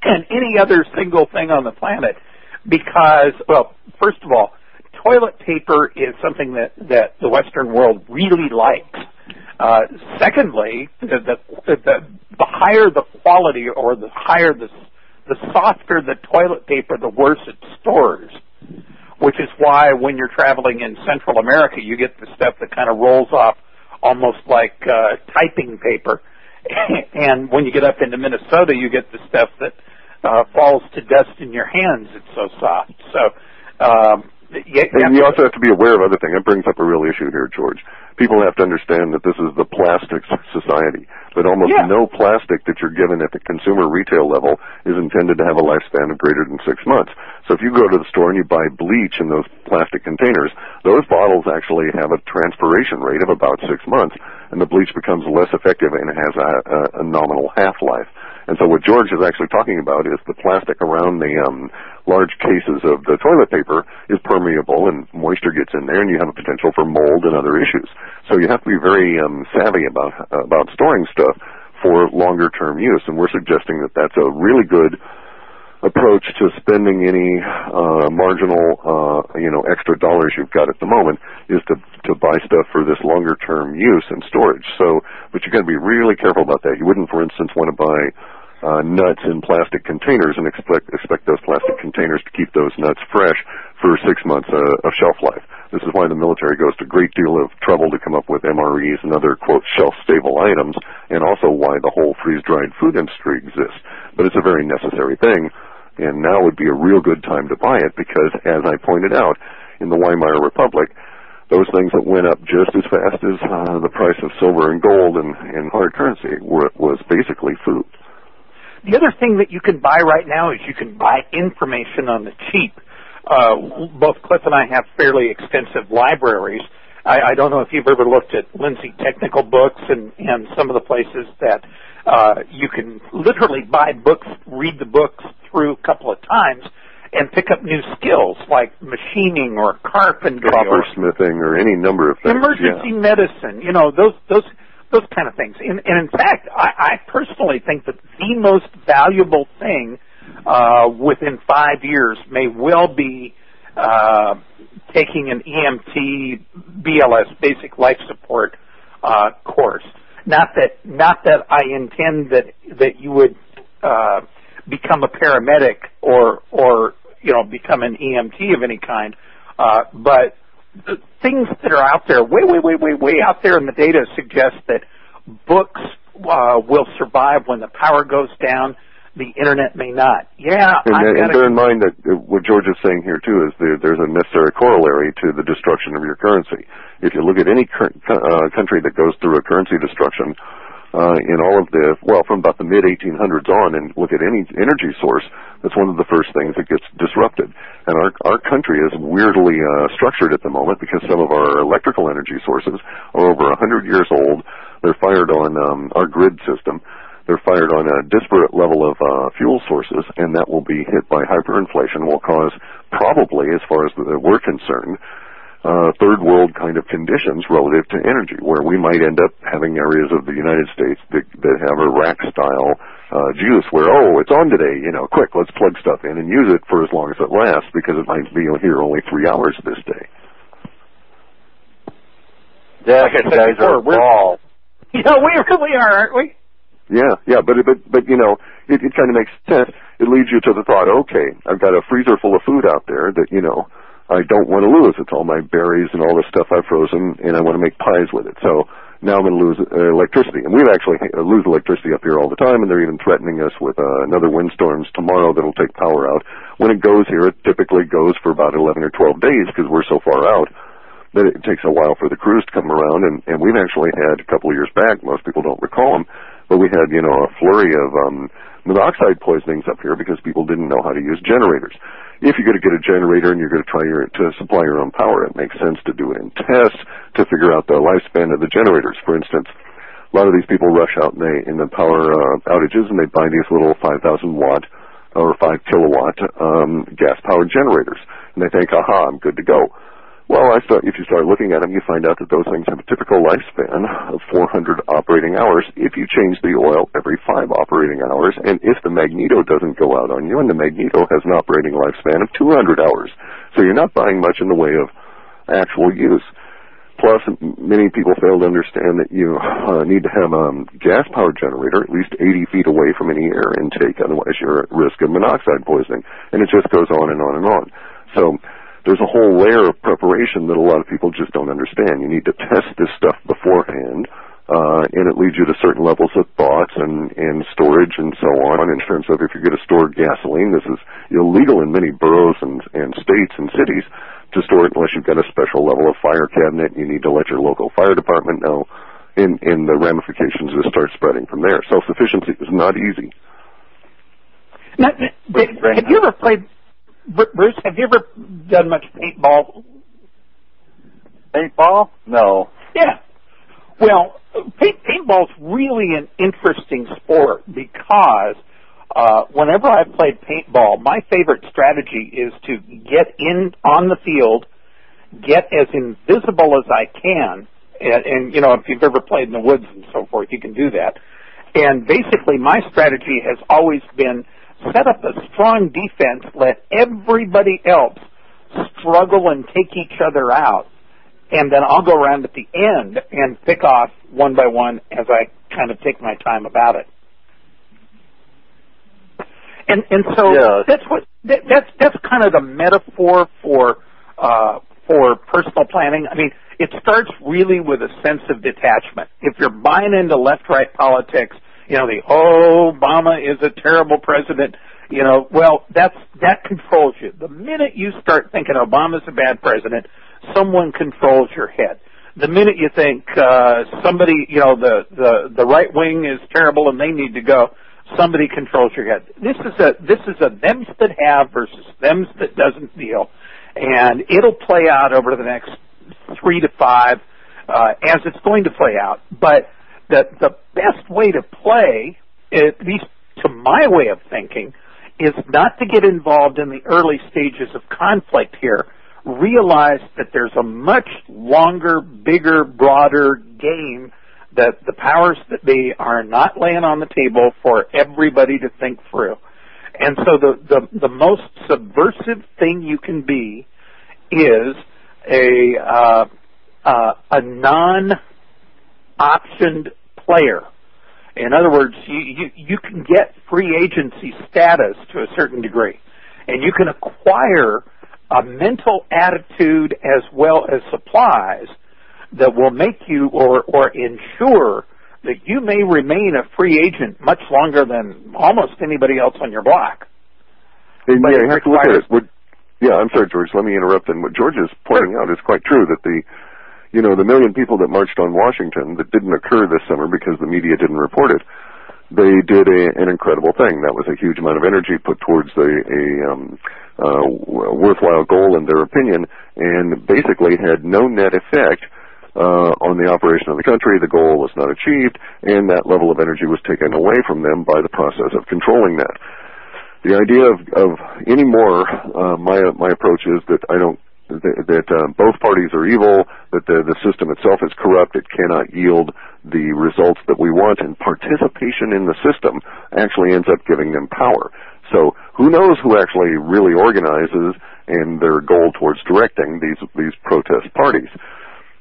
and any other single thing on the planet. Because, well, first of all, toilet paper is something that the Western world really likes. Secondly, the higher the quality, or the higher the softer the toilet paper, the worse it stores. Which is why when you're traveling in Central America, you get the stuff that kind of rolls off almost like typing paper. And when you get up into Minnesota, you get the stuff that falls to dust in your hands. It's so soft. So, and you also have to be aware of other things. That brings up a real issue here, George. People have to understand that this is the plastics society, that almost no plastic that you're given at the consumer retail level is intended to have a lifespan of greater than 6 months. So if you go to the store and you buy bleach in those plastic containers, those bottles actually have a transpiration rate of about 6 months, and the bleach becomes less effective and it has a nominal half-life. And so what George is actually talking about is the plastic around the large cases of the toilet paper is permeable, and moisture gets in there, and you have a potential for mold and other issues. So you have to be very savvy about storing stuff for longer-term use, and we're suggesting that that's a really good approach to spending any marginal, extra dollars you've got at the moment, is to buy stuff for this longer-term use and storage. So, but you've got to be really careful about that. You wouldn't, for instance, want to buy nuts in plastic containers and expect those plastic containers to keep those nuts fresh for 6 months of shelf life. This is why the military goes to a great deal of trouble to come up with MREs and other, quote, shelf-stable items, and also why the whole freeze-dried food industry exists. But it's a very necessary thing, and now would be a real good time to buy it because, as I pointed out, in the Weimar Republic, those things that went up just as fast as the price of silver and gold and hard currency was basically food. The other thing that you can buy right now is you can buy information on the cheap. Both Clif and I have fairly extensive libraries. I don't know if you've ever looked at Lindsay Technical Books and some of the places that you can literally buy books, read the books through a couple of times, and pick up new skills like machining or carpentry, coppersmithing, or any number of things. Emergency medicine, those kind of things. And in fact, I personally think that the most valuable thing within 5 years may well be taking an EMT BLS, basic life support course. Not that I intend that you would become a paramedic or become an EMT of any kind, but things that are out there, way out there in the data suggest that books will survive when the power goes down. The internet may not. And bear in mind that what George is saying here too is there's a necessary corollary to the destruction of your currency. If you look at any country that goes through a currency destruction, in all of from about the mid-1800s on, and look at any energy source, that's one of the first things that gets disrupted. And our country is weirdly structured at the moment because some of our electrical energy sources are over 100 years old. They're fired on our grid system. They're fired on a disparate level of fuel sources, and that will be hit by hyperinflation, will cause probably, as far as we're concerned, third world kind of conditions relative to energy, where we might end up having areas of the United States that have Iraq-style juice where, it's on today, quick, let's plug stuff in and use it for as long as it lasts because it might be here only 3 hours this day. Yeah, like I said before, we're all... we really are, aren't we? Yeah, but it kind of makes sense. It leads you to the thought, okay, I've got a freezer full of food out there that, I don't want to lose. It's all my berries and all the stuff I've frozen, and I want to make pies with it. So now I'm going to lose electricity. And we actually lose electricity up here all the time, and they're even threatening us with another windstorms tomorrow that'll take power out. When it goes here, it typically goes for about 11 or 12 days because we're so far out that it takes a while for the crews to come around. And we've actually had a couple of years back, most people don't recall them, but we had, a flurry of monoxide poisonings up here because people didn't know how to use generators. If you're going to get a generator and you're going to try to supply your own power, it makes sense to do it in tests to figure out the lifespan of the generators. For instance, a lot of these people rush out in the power outages and they buy these little 5,000 watt or 5 kilowatt gas powered generators, and they think, aha, I'm good to go. Well, if you start looking at them, you find out that those things have a typical lifespan of 400 operating hours if you change the oil every 5 operating hours, and if the magneto doesn't go out on you, and the magneto has an operating lifespan of 200 hours. So you're not buying much in the way of actual use. Plus, many people fail to understand that you need to have a gas-powered generator at least 80 feet away from any air intake, otherwise you're at risk of monoxide poisoning, and it just goes on and on and on. So there's a whole layer of preparation that a lot of people just don't understand. You need to test this stuff beforehand, and it leads you to certain levels of thoughts and storage and so on. In terms of if you're going to store gasoline, this is illegal in many boroughs and states and cities to store it unless you've got a special level of fire cabinet. You need to let your local fire department know, and the ramifications just start spreading from there. Self-sufficiency is not easy. Now, have you ever played... Bruce, have you ever done much paintball? Paintball? No. Yeah. Well, paintball's really an interesting sport because whenever I've played paintball, my favorite strategy is to get in on the field, get as invisible as I can, and if you've ever played in the woods and so forth, you can do that. And basically my strategy has always been set up a strong defense, let everybody else struggle and take each other out, and then I'll go around at the end and pick off one by one as I kind of take my time about it. And so that's kind of the metaphor for personal planning. I mean, it starts really with a sense of detachment. If you're buying into left-right politics, Obama is a terrible president, well, that controls you. The minute you start thinking Obama's a bad president, someone controls your head. The minute you think somebody, the right wing is terrible and they need to go, somebody controls your head. This is a thems that have versus thems that doesn't deal, and it'll play out over the next 3 to 5 as it's going to play out. But the best way to play, at least to my way of thinking, is not to get involved in the early stages of conflict here. Realize that there's a much longer, bigger, broader game that the powers that be are not laying on the table for everybody to think through. And so the most subversive thing you can be is a non-optioned player. In other words, you can get free agency status to a certain degree, and you can acquire a mental attitude as well as supplies that will make you or ensure that you may remain a free agent much longer than almost anybody else on your block. And yeah, you have to look at it. I'm sorry, George, let me interrupt. And what George is pointing out is quite true, that the million people that marched on Washington that didn't occur this summer because the media didn't report it, they did an incredible thing. That was a huge amount of energy put towards a worthwhile goal in their opinion, and basically had no net effect on the operation of the country. The goal was not achieved, and that level of energy was taken away from them by the process of controlling that. The idea of any more, my approach is that both parties are evil, that the system itself is corrupt, it cannot yield the results that we want, and participation in the system actually ends up giving them power. So who knows who actually really organizes and their goal towards directing these protest parties.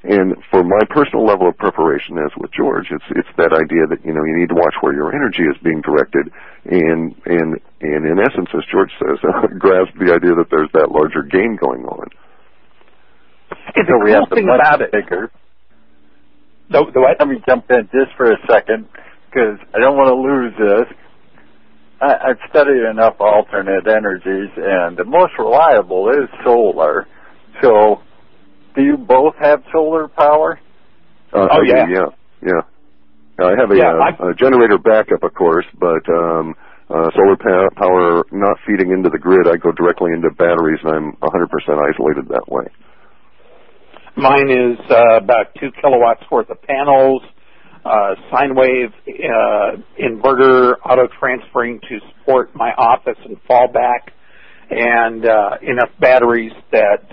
And for my personal level of preparation, as with George, it's that idea that you need to watch where your energy is being directed, and in essence, as George says, grasp the idea that there's that larger game going on. And the cool thing about it, let me jump in just for a second because I don't want to lose this. I've studied enough alternate energies, and the most reliable is solar. So, do you both have solar power? Yeah. I have a generator backup, of course, but solar power not feeding into the grid. I go directly into batteries, and I'm 100% isolated that way. Mine is about 2 kilowatts worth of panels, sine wave inverter, auto transferring to support my office and fallback, and enough batteries that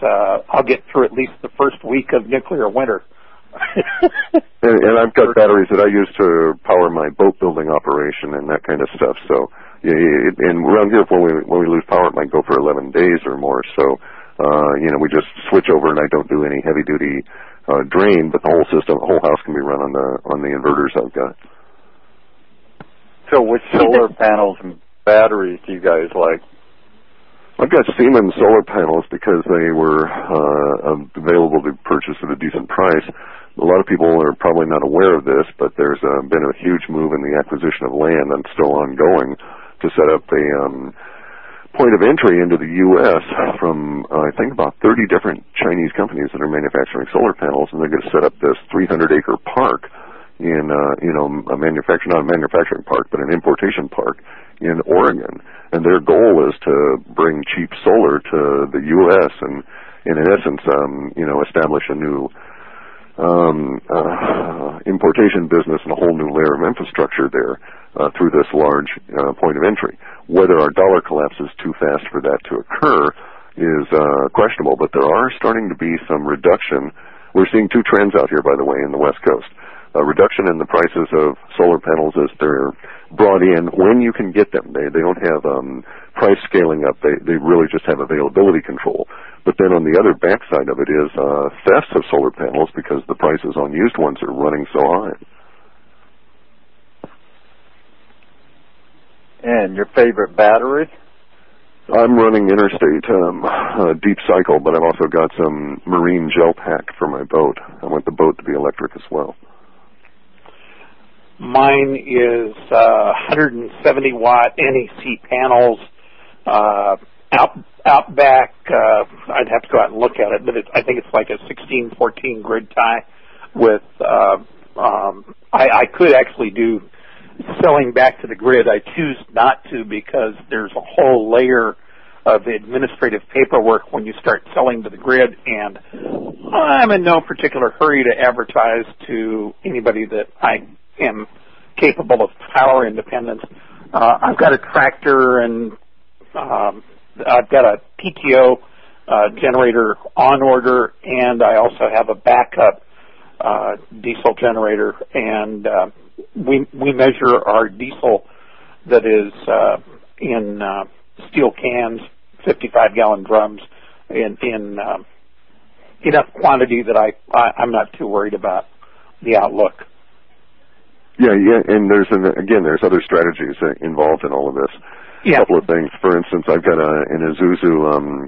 I'll get through at least the first week of nuclear winter. and I've got batteries that I use to power my boat building operation and that kind of stuff. So, yeah, and around here, when we lose power, it might go for 11 days or more. So, we just switch over, and I don't do any heavy duty drain, but the whole house can be run on the inverters I've got. So, which solar panels and batteries do you guys like? I've got Siemens solar panels because they were available to purchase at a decent price. A lot of people are probably not aware of this, but there's been a huge move in the acquisition of land, and still ongoing, to set up a point of entry into the U.S. from, I think, about 30 different Chinese companies that are manufacturing solar panels, and they're going to set up this 300-acre park in, not a manufacturing park, but an importation park in Oregon. And their goal is to bring cheap solar to the U.S. and, in essence, establish a new importation business and a whole new layer of infrastructure there through this large point of entry. Whether our dollar collapses too fast for that to occur is questionable, but there are starting to be some reduction. We're seeing two trends out here, by the way, in the West Coast. A reduction in the prices of solar panels as they're brought in when you can get them. They don't have price scaling up. They really just have availability control. But then on the other backside of it is thefts of solar panels because the prices on used ones are running so high. And your favorite battery? I'm running Interstate deep cycle, but I've also got some marine gel pack for my boat. I want the boat to be electric as well. Mine is 170 watt NEC panels, Outback. I'd have to go out and look at it, but I think it's like a 1614 grid tie with. I could actually do selling back to the grid. I choose not to because there's a whole layer of administrative paperwork when you start selling to the grid, and I'm in no particular hurry to advertise to anybody that I am capable of power independence. I've got a tractor, and I've got a PTO generator on order, and I also have a backup diesel generator, and we measure our diesel that is in steel cans, 55-gallon drums, in enough quantity that I'm not too worried about the outlook. Yeah, and there's other strategies involved in all of this. Yeah. A couple of things. For instance, I've got an Isuzu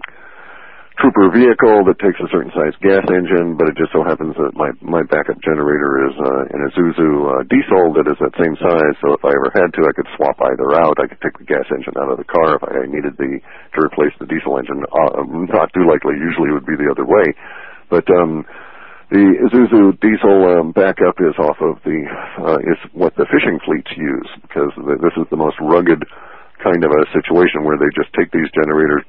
Trooper vehicle that takes a certain size gas engine, but it just so happens that my backup generator is an Isuzu diesel that is that same size. So if I ever had to, I could swap either out. I could take the gas engine out of the car if I needed to replace the diesel engine. Not too likely. Usually it would be the other way, but. The Isuzu diesel backup is off of is what the fishing fleets use, because this is the most rugged kind of a situation where they just take these generators,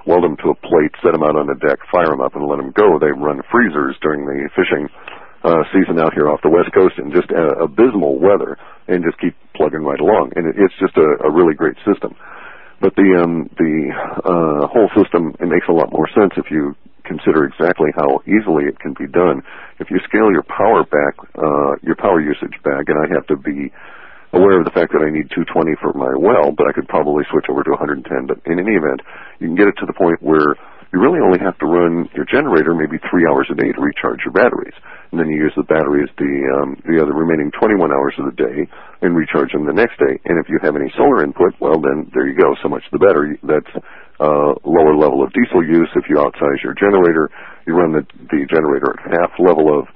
weld them to a plate, set them out on the deck, fire them up, and let them go. They run freezers during the fishing season out here off the West Coast in just abysmal weather, and just keep plugging right along. And it's just a really great system. But the whole system, it makes a lot more sense if you consider exactly how easily it can be done. If you scale your power usage back, and I have to be aware of the fact that I need 220 for my well, but I could probably switch over to 110. But in any event, you can get it to the point where you really only have to run your generator maybe 3 hours a day to recharge your batteries. And then you use the batteries the other remaining 21 hours of the day and recharge them the next day. And if you have any solar input, well, then there you go. So much the better. That's lower level of diesel use. If you outsize your generator, you run the generator at half level of